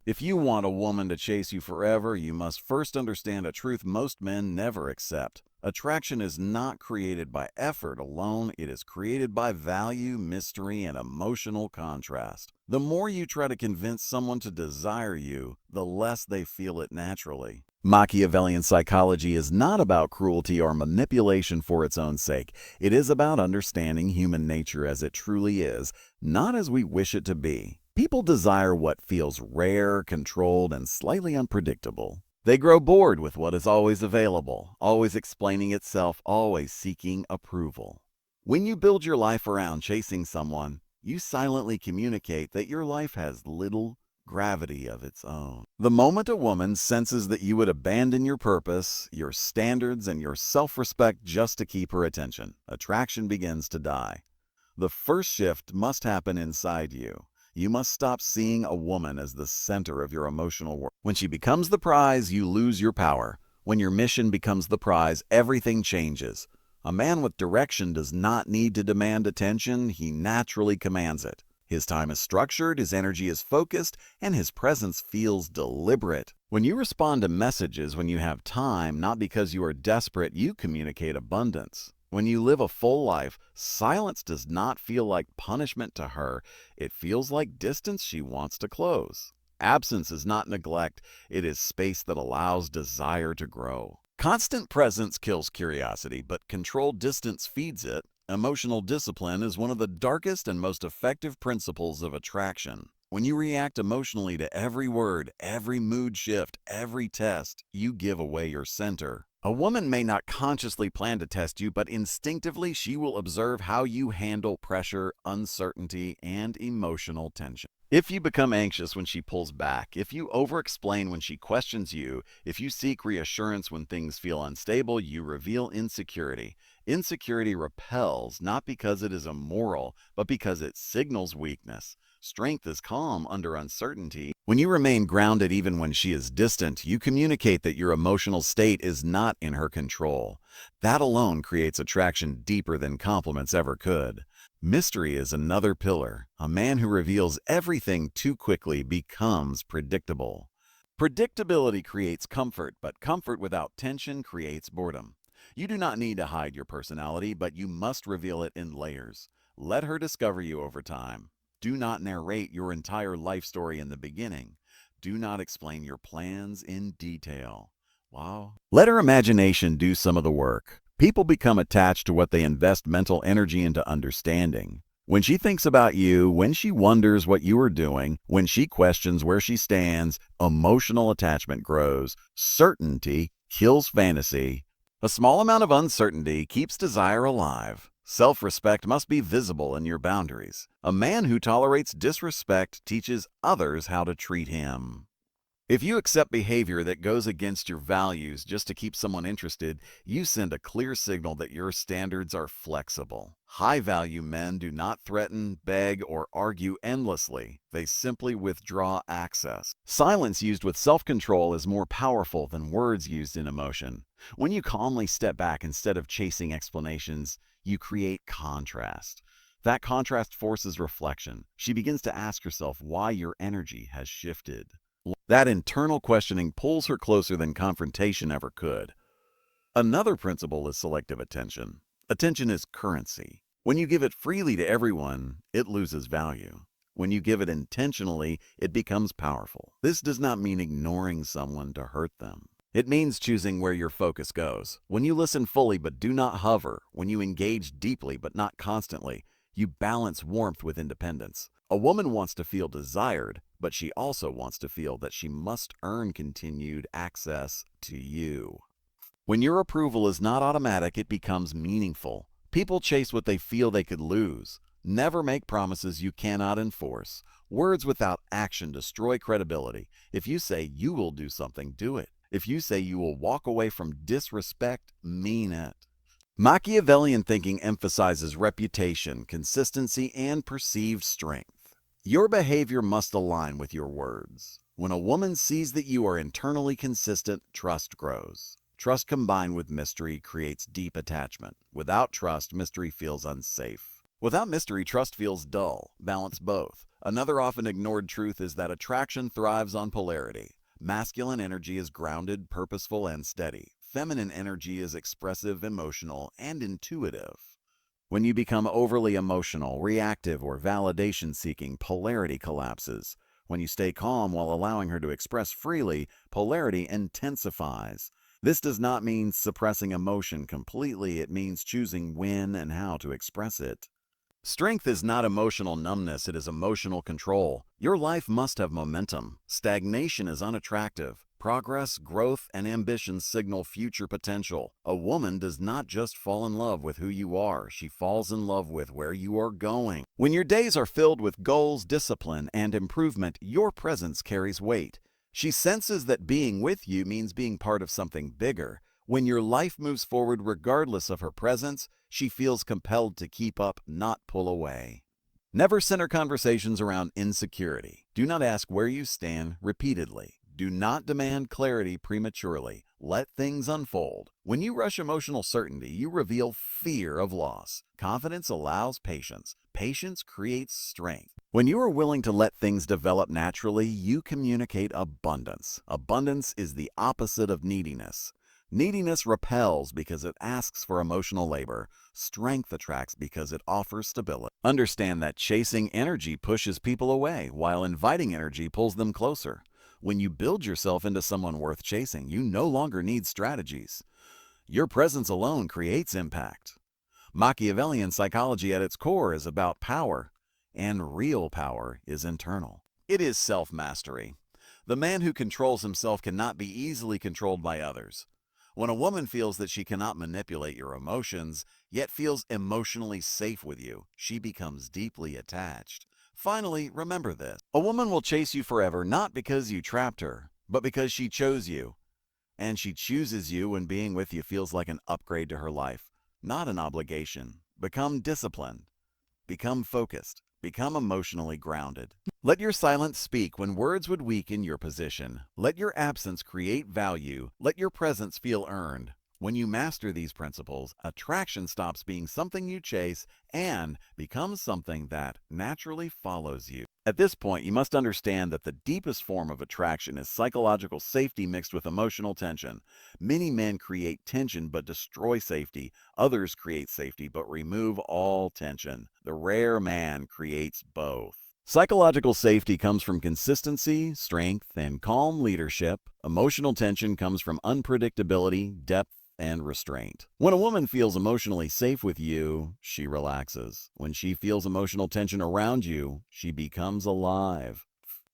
If you want a woman to chase you forever, you must first understand a truth most men never accept. Attraction is not created by effort alone, it is created by value, mystery, and emotional contrast. The more you try to convince someone to desire you, the less they feel it naturally. Machiavellian psychology is not about cruelty or manipulation for its own sake. It is about understanding human nature as it truly is, not as we wish it to be. People desire what feels rare, controlled, and slightly unpredictable. They grow bored with what is always available, always explaining itself, always seeking approval. When you build your life around chasing someone, you silently communicate that your life has little gravity of its own. The moment a woman senses that you would abandon your purpose, your standards, and your self-respect just to keep her attention, attraction begins to die. The first shift must happen inside you. You must stop seeing a woman as the center of your emotional world. When she becomes the prize, you lose your power. When your mission becomes the prize, everything changes. A man with direction does not need to demand attention, he naturally commands it. His time is structured, his energy is focused, and his presence feels deliberate. When you respond to messages when you have time, not because you are desperate, you communicate abundance. When you live a full life, silence does not feel like punishment to her. It feels like distance she wants to close. Absence is not neglect. It is space that allows desire to grow. Constant presence kills curiosity, but controlled distance feeds it. Emotional discipline is one of the darkest and most effective principles of attraction. When you react emotionally to every word, every mood shift, every test, you give away your center. A woman may not consciously plan to test you, but instinctively she will observe how you handle pressure, uncertainty, and emotional tension. If you become anxious when she pulls back, if you over-explain when she questions you, if you seek reassurance when things feel unstable, you reveal insecurity. Insecurity repels not because it is immoral, but because it signals weakness. Strength is calm under uncertainty. When you remain grounded even when she is distant, you communicate that your emotional state is not in her control. That alone creates attraction deeper than compliments ever could. Mystery is another pillar. A man who reveals everything too quickly becomes predictable. Predictability creates comfort, but comfort without tension creates boredom. You do not need to hide your personality, but you must reveal it in layers. Let her discover you over time. Do not narrate your entire life story in the beginning. Do not explain your plans in detail. Wow. Let her imagination do some of the work. People become attached to what they invest mental energy into understanding. When she thinks about you, when she wonders what you are doing, when she questions where she stands, emotional attachment grows. Certainty kills fantasy. A small amount of uncertainty keeps desire alive. Self-respect must be visible in your boundaries. A man who tolerates disrespect teaches others how to treat him. If you accept behavior that goes against your values just to keep someone interested, you send a clear signal that your standards are flexible. High-value men do not threaten, beg, or argue endlessly. They simply withdraw access. Silence used with self-control is more powerful than words used in emotion. When you calmly step back instead of chasing explanations, you create contrast. That contrast forces reflection. She begins to ask herself why your energy has shifted. That internal questioning pulls her closer than confrontation ever could. Another principle is selective attention. Attention is currency. When you give it freely to everyone, it loses value. When you give it intentionally, it becomes powerful. This does not mean ignoring someone to hurt them. It means choosing where your focus goes. When you listen fully but do not hover, when you engage deeply but not constantly, you balance warmth with independence. A woman wants to feel desired, but she also wants to feel that she must earn continued access to you. When your approval is not automatic, it becomes meaningful. People chase what they feel they could lose. Never make promises you cannot enforce. Words without action destroy credibility. If you say you will do something, do it. If you say you will walk away from disrespect, mean it. Machiavellian thinking emphasizes reputation, consistency, and perceived strength. Your behavior must align with your words. When a woman sees that you are internally consistent, trust grows. Trust combined with mystery creates deep attachment. Without trust, mystery feels unsafe. Without mystery, trust feels dull. Balance both. Another often ignored truth is that attraction thrives on polarity. Masculine energy is grounded, purposeful, and steady. Feminine energy is expressive, emotional, and intuitive. When you become overly emotional, reactive, or validation-seeking, polarity collapses. When you stay calm while allowing her to express freely, polarity intensifies. This does not mean suppressing emotion completely, it means choosing when and how to express it. Strength is not emotional numbness, it is emotional control. Your life must have momentum. Stagnation is unattractive. Progress, growth, and ambition signal future potential. A woman does not just fall in love with who you are, she falls in love with where you are going. When your days are filled with goals, discipline, and improvement, your presence carries weight. She senses that being with you means being part of something bigger. When your life moves forward regardless of her presence, she feels compelled to keep up, not pull away. Never center conversations around insecurity. Do not ask where you stand repeatedly. Do not demand clarity prematurely. Let things unfold. When you rush emotional certainty, you reveal fear of loss. Confidence allows patience. Patience creates strength. When you are willing to let things develop naturally, you communicate abundance. Abundance is the opposite of neediness. Neediness repels because it asks for emotional labor. Strength attracts because it offers stability. Understand that chasing energy pushes people away, while inviting energy pulls them closer. When you build yourself into someone worth chasing, you no longer need strategies. Your presence alone creates impact. Machiavellian psychology at its core is about power, and real power is internal. It is self-mastery. The man who controls himself cannot be easily controlled by others. When a woman feels that she cannot manipulate your emotions, yet feels emotionally safe with you, she becomes deeply attached. Finally, remember this. A woman will chase you forever not because you trapped her, but because she chose you. And she chooses you when being with you feels like an upgrade to her life, not an obligation. Become disciplined. Become focused. Become emotionally grounded. Let your silence speak when words would weaken your position. Let your absence create value. Let your presence feel earned. When you master these principles, attraction stops being something you chase and becomes something that naturally follows you. At this point, you must understand that the deepest form of attraction is psychological safety mixed with emotional tension. Many men create tension but destroy safety. Others create safety but remove all tension. The rare man creates both. Psychological safety comes from consistency, strength, and calm leadership. Emotional tension comes from unpredictability, depth, and restraint. When a woman feels emotionally safe with you, she relaxes. When she feels emotional tension around you, she becomes alive.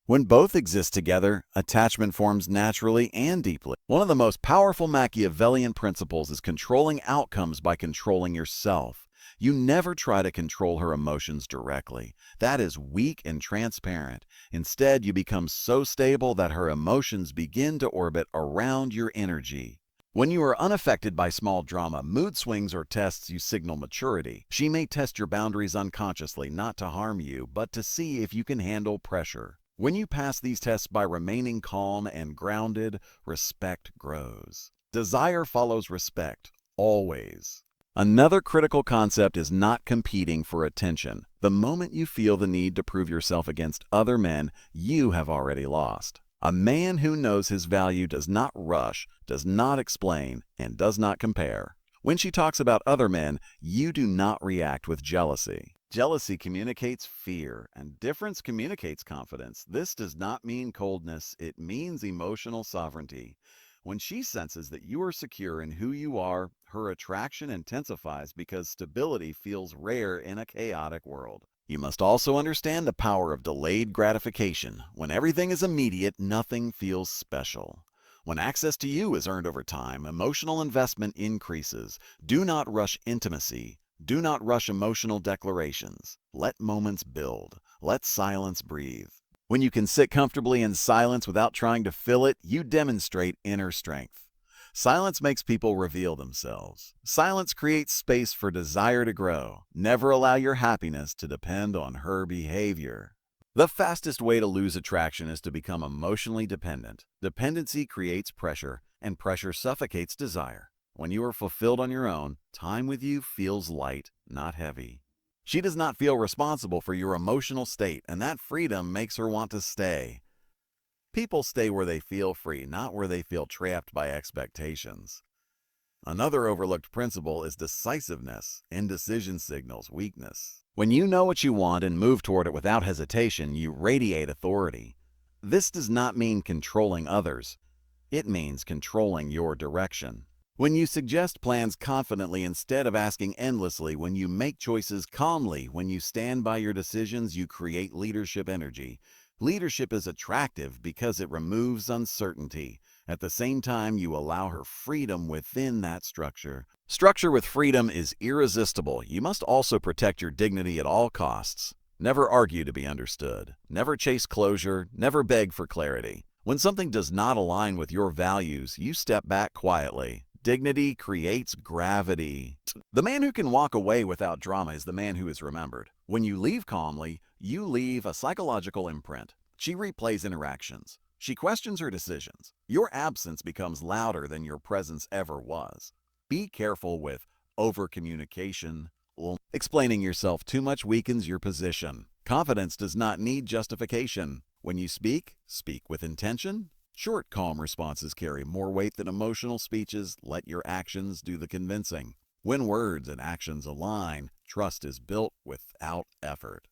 When both exist together, attachment forms naturally and deeply. One of the most powerful Machiavellian principles is controlling outcomes by controlling yourself. You never try to control her emotions directly. That is weak and transparent. Instead, you become so stable that her emotions begin to orbit around your energy. When you are unaffected by small drama, mood swings, or tests, you signal maturity. She may test your boundaries unconsciously, not to harm you, but to see if you can handle pressure. When you pass these tests by remaining calm and grounded, respect grows. Desire follows respect, always. Another critical concept is not competing for attention. The moment you feel the need to prove yourself against other men, you have already lost. A man who knows his value does not rush, does not explain, and does not compare. When she talks about other men, you do not react with jealousy. Jealousy communicates fear, and difference communicates confidence. This does not mean coldness, it means emotional sovereignty. When she senses that you are secure in who you are, her attraction intensifies because stability feels rare in a chaotic world. You must also understand the power of delayed gratification. When everything is immediate, nothing feels special. When access to you is earned over time, emotional investment increases. Do not rush intimacy. Do not rush emotional declarations. Let moments build. Let silence breathe. When you can sit comfortably in silence without trying to fill it, you demonstrate inner strength. Silence makes people reveal themselves. Silence creates space for desire to grow. Never allow your happiness to depend on her behavior. The fastest way to lose attraction is to become emotionally dependent. Dependency creates pressure, and pressure suffocates desire. When you are fulfilled on your own, time with you feels light, not heavy. She does not feel responsible for your emotional state, and that freedom makes her want to stay. People stay where they feel free, not where they feel trapped by expectations. Another overlooked principle is decisiveness. Indecision signals weakness. When you know what you want and move toward it without hesitation, you radiate authority. This does not mean controlling others. It means controlling your direction. When you suggest plans confidently instead of asking endlessly, when you make choices calmly, when you stand by your decisions, you create leadership energy. Leadership is attractive because it removes uncertainty. At the same time, you allow her freedom within that structure. Structure with freedom is irresistible. You must also protect your dignity at all costs. Never argue to be understood. Never chase closure. Never beg for clarity. When something does not align with your values, you step back quietly. Dignity creates gravity. The man who can walk away without drama is the man who is remembered. When you leave calmly, you leave a psychological imprint. She replays interactions. She questions her decisions. Your absence becomes louder than your presence ever was. Be careful with over-communication. Explaining yourself too much weakens your position. Confidence does not need justification. When you speak, speak with intention. Short, calm responses carry more weight than emotional speeches. Let your actions do the convincing. When words and actions align, trust is built without effort.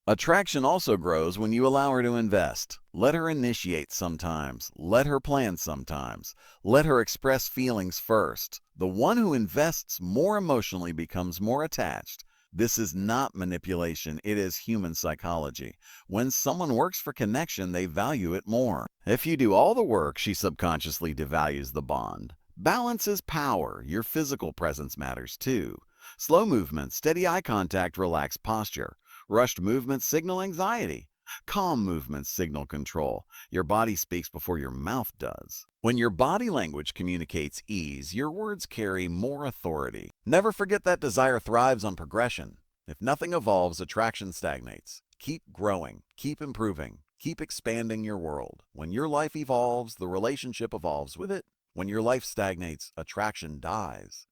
Attraction also grows when you allow her to invest. Let her initiate sometimes. Let her plan sometimes. Let her express feelings first. The one who invests more emotionally becomes more attached. This is not manipulation, it is human psychology. When someone works for connection, they value it more. If you do all the work, she subconsciously devalues the bond. Balance is power. Your physical presence matters too. Slow movement, steady eye contact, relaxed posture. Rushed movements signal anxiety. Calm movements signal control. Your body speaks before your mouth does. When your body language communicates ease, your words carry more authority. Never forget that desire thrives on progression. If nothing evolves, attraction stagnates. Keep growing, keep improving, keep expanding your world. When your life evolves, the relationship evolves with it. When your life stagnates, attraction dies.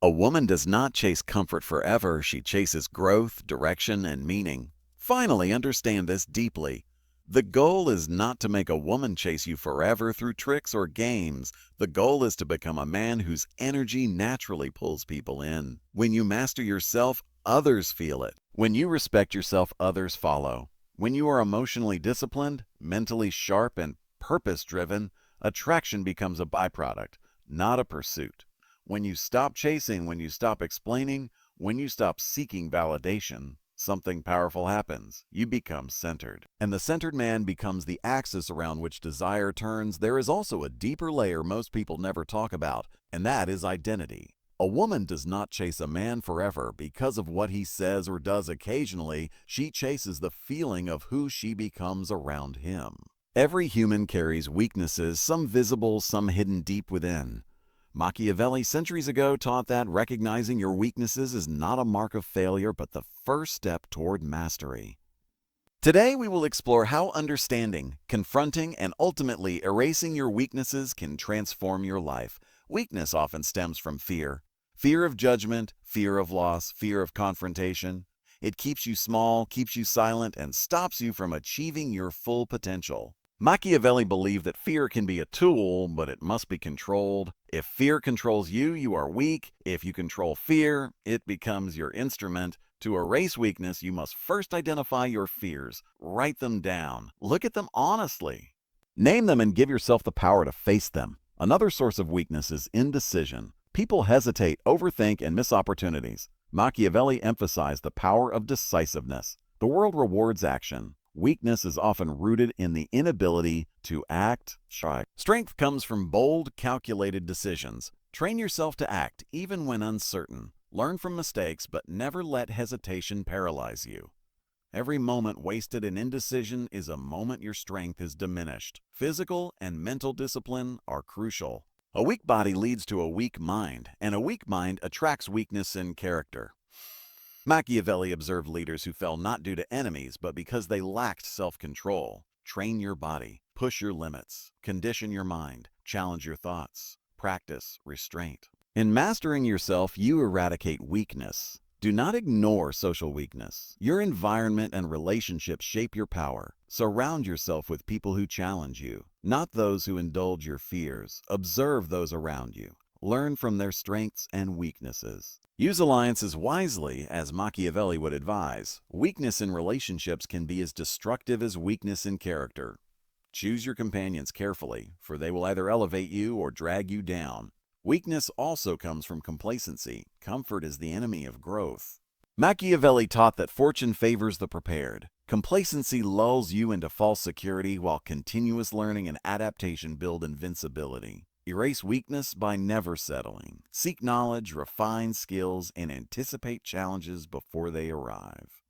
A woman does not chase comfort forever. She chases growth, direction, and meaning. Finally, understand this deeply. The goal is not to make a woman chase you forever through tricks or games. The goal is to become a man whose energy naturally pulls people in. When you master yourself, others feel it. When you respect yourself, others follow. When you are emotionally disciplined, mentally sharp, and purpose-driven, attraction becomes a byproduct, not a pursuit. When you stop chasing, when you stop explaining, when you stop seeking validation, something powerful happens. You become centered. And the centered man becomes the axis around which desire turns. There is also a deeper layer most people never talk about, and that is identity. A woman does not chase a man forever because of what he says or does occasionally. She chases the feeling of who she becomes around him. Every human carries weaknesses, some visible, some hidden deep within. Machiavelli centuries ago taught that recognizing your weaknesses is not a mark of failure, but the first step toward mastery. Today we will explore how understanding, confronting, and ultimately erasing your weaknesses can transform your life. Weakness often stems from fear. Fear of judgment, fear of loss, fear of confrontation. It keeps you small, keeps you silent, and stops you from achieving your full potential. Machiavelli believed that fear can be a tool, but it must be controlled. If fear controls you, you are weak. If you control fear, it becomes your instrument. To erase weakness, you must first identify your fears. Write them down. Look at them honestly. Name them and give yourself the power to face them. Another source of weakness is indecision. People hesitate, overthink, and miss opportunities. Machiavelli emphasized the power of decisiveness. The world rewards action. Weakness is often rooted in the inability to act. Strength comes from bold, calculated decisions. Train yourself to act even when uncertain. Learn from mistakes, but never let hesitation paralyze you. Every moment wasted in indecision is a moment your strength is diminished. Physical and mental discipline are crucial. A weak body leads to a weak mind, and a weak mind attracts weakness in character. Machiavelli observed leaders who fell not due to enemies, but because they lacked self-control. Train your body, push your limits, condition your mind, challenge your thoughts, practice restraint. In mastering yourself, you eradicate weakness. Do not ignore social weakness. Your environment and relationships shape your power. Surround yourself with people who challenge you, not those who indulge your fears. Observe those around you. Learn from their strengths and weaknesses. Use alliances wisely, as Machiavelli would advise. Weakness in relationships can be as destructive as weakness in character. Choose your companions carefully, for they will either elevate you or drag you down. Weakness also comes from complacency. Comfort is the enemy of growth. Machiavelli taught that fortune favors the prepared. Complacency lulls you into false security, while continuous learning and adaptation build invincibility. Erase weakness by never settling. Seek knowledge, refine skills, and anticipate challenges before they arrive.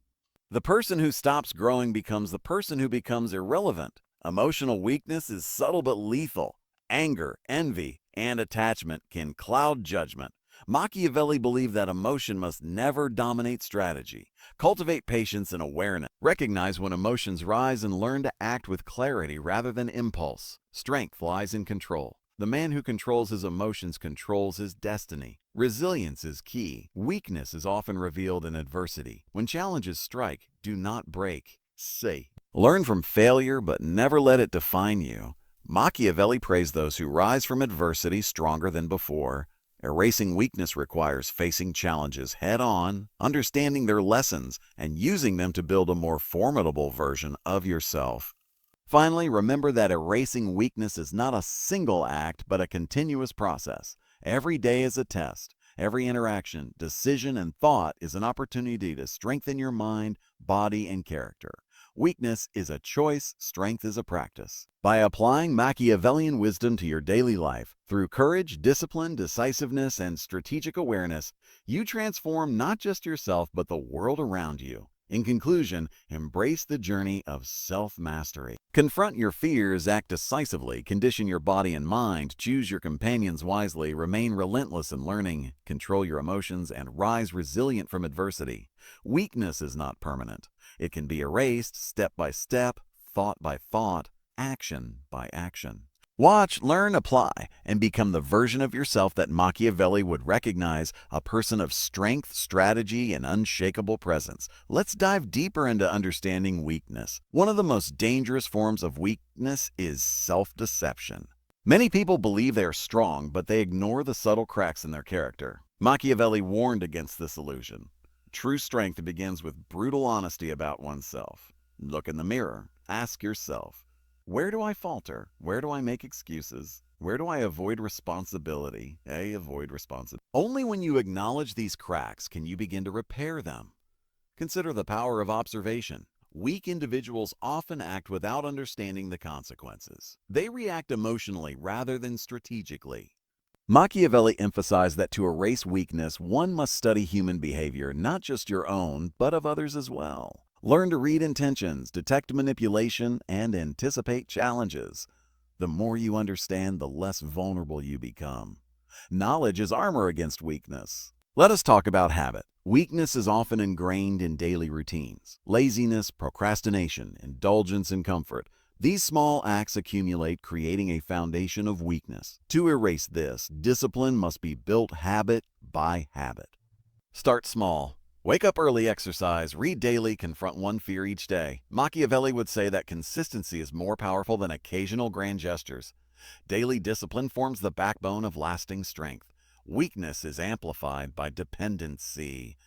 The person who stops growing becomes the person who becomes irrelevant. Emotional weakness is subtle but lethal. Anger, envy, and attachment can cloud judgment. Machiavelli believed that emotion must never dominate strategy. Cultivate patience and awareness. Recognize when emotions rise and learn to act with clarity rather than impulse. Strength lies in control. The man who controls his emotions controls his destiny. Resilience is key. Weakness is often revealed in adversity. When challenges strike, do not break. Say. Learn from failure, but never let it define you. Machiavelli praised those who rise from adversity stronger than before. Erasing weakness requires facing challenges head-on, understanding their lessons, and using them to build a more formidable version of yourself. Finally, remember that erasing weakness is not a single act, but a continuous process. Every day is a test. Every interaction, decision, and thought is an opportunity to strengthen your mind, body, and character. Weakness is a choice, strength is a practice. By applying Machiavellian wisdom to your daily life, through courage, discipline, decisiveness, and strategic awareness, you transform not just yourself, but the world around you. In conclusion, embrace the journey of self-mastery. Confront your fears, act decisively, condition your body and mind, choose your companions wisely, remain relentless in learning, control your emotions, and rise resilient from adversity. Weakness is not permanent. It can be erased step by step, thought by thought, action by action. Watch, learn, apply, and become the version of yourself that Machiavelli would recognize, a person of strength, strategy, and unshakable presence. Let's dive deeper into understanding weakness. One of the most dangerous forms of weakness is self-deception. Many people believe they are strong, but they ignore the subtle cracks in their character. Machiavelli warned against this illusion. True strength begins with brutal honesty about oneself. Look in the mirror. Ask yourself, where do I falter? Where do I make excuses? Where do I avoid responsibility? Only when you acknowledge these cracks can you begin to repair them. Consider the power of observation. Weak individuals often act without understanding the consequences. They react emotionally rather than strategically. Machiavelli emphasized that to erase weakness, one must study human behavior, not just your own, but of others as well. Learn to read intentions, detect manipulation, and anticipate challenges. The more you understand, the less vulnerable you become. Knowledge is armor against weakness. Let us talk about habit. Weakness is often ingrained in daily routines. Laziness, procrastination, indulgence in comfort. These small acts accumulate, creating a foundation of weakness. To erase this, discipline must be built habit by habit. Start small. Wake up early, exercise, read daily, confront one fear each day. Machiavelli would say that consistency is more powerful than occasional grand gestures. Daily discipline forms the backbone of lasting strength. Weakness is amplified by dependency.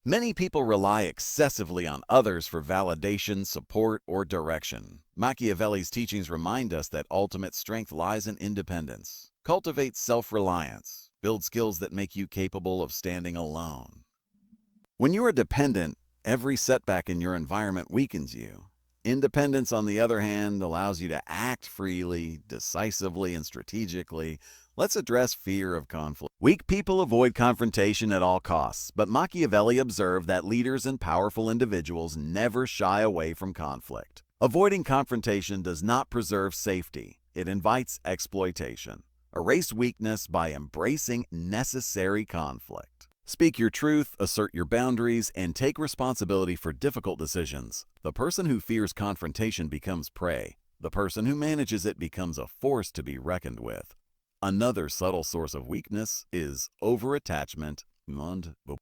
Many people rely excessively on others for validation, support, or direction. Machiavelli's teachings remind us that ultimate strength lies in independence. Cultivate self-reliance. Build skills that make you capable of standing alone. When you are dependent, every setback in your environment weakens you. Independence, on the other hand, allows you to act freely, decisively, and strategically. Let's address fear of conflict. Weak people avoid confrontation at all costs, but Machiavelli observed that leaders and powerful individuals never shy away from conflict. Avoiding confrontation does not preserve safety. It invites exploitation. Erase weakness by embracing necessary conflict. Speak your truth, assert your boundaries, and take responsibility for difficult decisions. The person who fears confrontation becomes prey. The person who manages it becomes a force to be reckoned with. Another subtle source of weakness is overattachment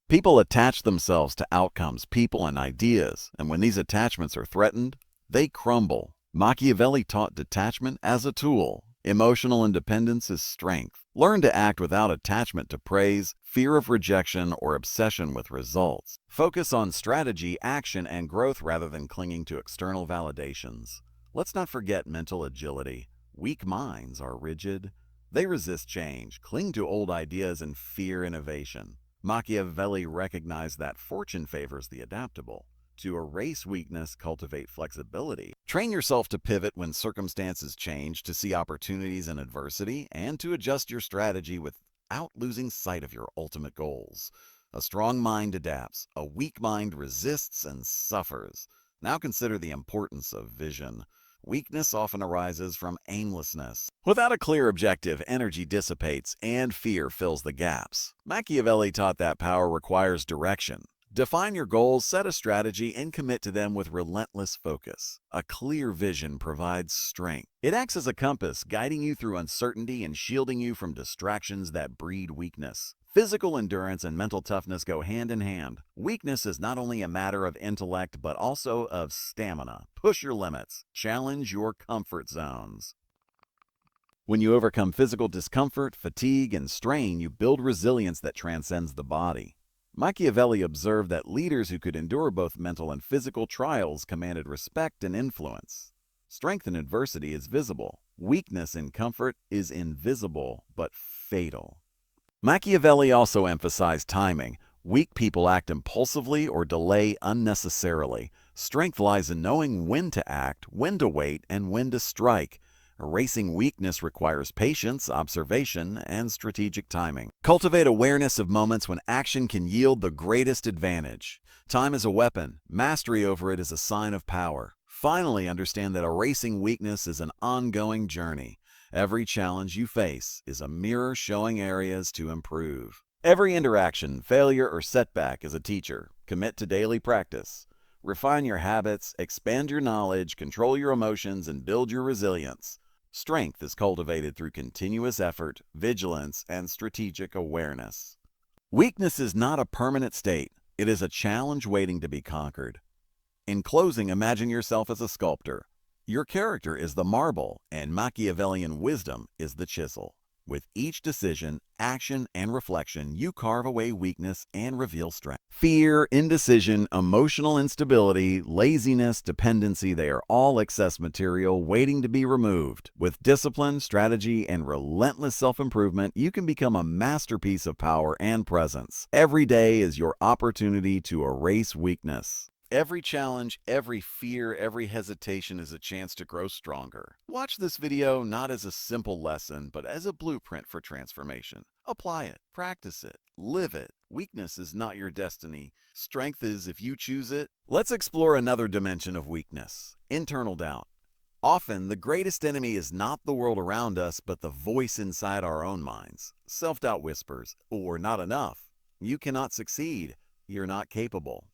People attach themselves to outcomes, people, and ideas, and when these attachments are threatened, they crumble. Machiavelli taught detachment as a tool. Emotional independence is strength. Learn to act without attachment to praise, fear of rejection, or obsession with results. Focus on strategy, action, and growth rather than clinging to external validations. Let's not forget mental agility. Weak minds are rigid. They resist change, cling to old ideas, and fear innovation. Machiavelli recognized that fortune favors the adaptable. To erase weakness, cultivate flexibility. Train yourself to pivot when circumstances change, to see opportunities in adversity, and to adjust your strategy without losing sight of your ultimate goals. A strong mind adapts. A weak mind resists and suffers. Now consider the importance of vision. Weakness often arises from aimlessness. Without a clear objective, energy dissipates and fear fills the gaps. Machiavelli taught that power requires direction. Define your goals, set a strategy, and commit to them with relentless focus. A clear vision provides strength. It acts as a compass, guiding you through uncertainty and shielding you from distractions that breed weakness. Physical endurance and mental toughness go hand in hand. Weakness is not only a matter of intellect, but also of stamina. Push your limits. Challenge your comfort zones. When you overcome physical discomfort, fatigue, and strain, you build resilience that transcends the body. Machiavelli observed that leaders who could endure both mental and physical trials commanded respect and influence. Strength in adversity is visible. Weakness in comfort is invisible but fatal. Machiavelli also emphasized timing. Weak people act impulsively or delay unnecessarily. Strength lies in knowing when to act, when to wait, and when to strike. Erasing weakness requires patience, observation, and strategic timing. Cultivate awareness of moments when action can yield the greatest advantage. Time is a weapon. Mastery over it is a sign of power. Finally, understand that erasing weakness is an ongoing journey. Every challenge you face is a mirror showing areas to improve. Every interaction, failure, or setback is a teacher. Commit to daily practice. Refine your habits, expand your knowledge, control your emotions, and build your resilience. Strength is cultivated through continuous effort, vigilance, and strategic awareness. Weakness is not a permanent state. It is a challenge waiting to be conquered. In closing, imagine yourself as a sculptor. Your character is the marble, and Machiavellian wisdom is the chisel. With each decision, action, and reflection, you carve away weakness and reveal strength. Fear, indecision, emotional instability, laziness, dependency, they are all excess material waiting to be removed. With discipline, strategy, and relentless self-improvement, you can become a masterpiece of power and presence. Every day is your opportunity to erase weakness. Every challenge, every fear, every hesitation is a chance to grow stronger. Watch this video not as a simple lesson, but as a blueprint for transformation. Apply it, practice it, live it. Weakness is not your destiny. Strength is if you choose it. Let's explore another dimension of weakness: internal doubt. Often, the greatest enemy is not the world around us, but the voice inside our own minds. Self-doubt whispers, "Or not enough. You cannot succeed. You're not capable."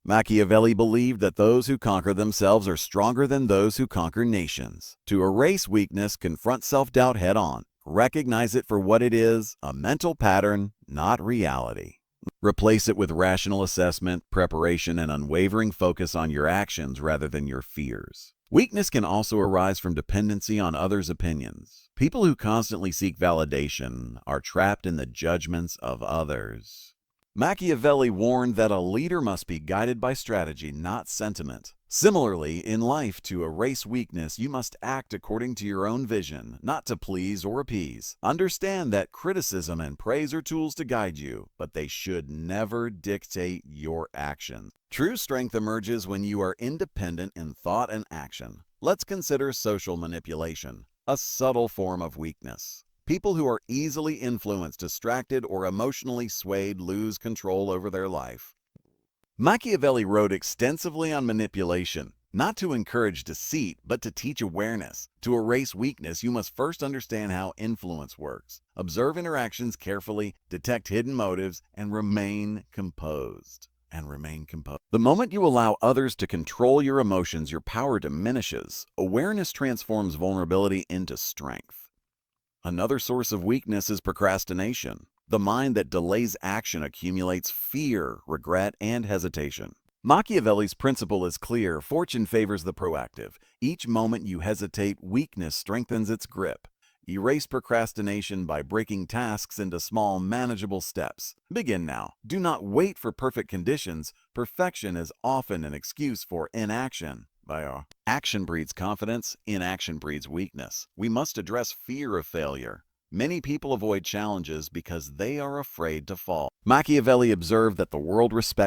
Machiavelli believed that those who conquer themselves are stronger than those who conquer nations. To erase weakness, confront self-doubt head-on. Recognize it for what it is, a mental pattern, not reality. Replace it with rational assessment, preparation, and unwavering focus on your actions rather than your fears. Weakness can also arise from dependency on others' opinions. People who constantly seek validation are trapped in the judgments of others. Machiavelli warned that a leader must be guided by strategy, not sentiment. Similarly, in life, to erase weakness, you must act according to your own vision, not to please or appease. Understand that criticism and praise are tools to guide you, but they should never dictate your actions. True strength emerges when you are independent in thought and action. Let's consider social manipulation, a subtle form of weakness. People who are easily influenced, distracted, or emotionally swayed lose control over their life. Machiavelli wrote extensively on manipulation, not to encourage deceit, but to teach awareness. To erase weakness, you must first understand how influence works. Observe interactions carefully, detect hidden motives, and remain composed. The moment you allow others to control your emotions, your power diminishes. Awareness transforms vulnerability into strength. Another source of weakness is procrastination. The mind that delays action accumulates fear, regret, and hesitation. Machiavelli's principle is clear. Fortune favors the proactive. Each moment you hesitate, weakness strengthens its grip. Erase procrastination by breaking tasks into small, manageable steps. Begin now. Do not wait for perfect conditions. Perfection is often an excuse for inaction. Action breeds confidence, inaction breeds weakness. We must address fear of failure. Many people avoid challenges because they are afraid to fall. Machiavelli observed that the world respects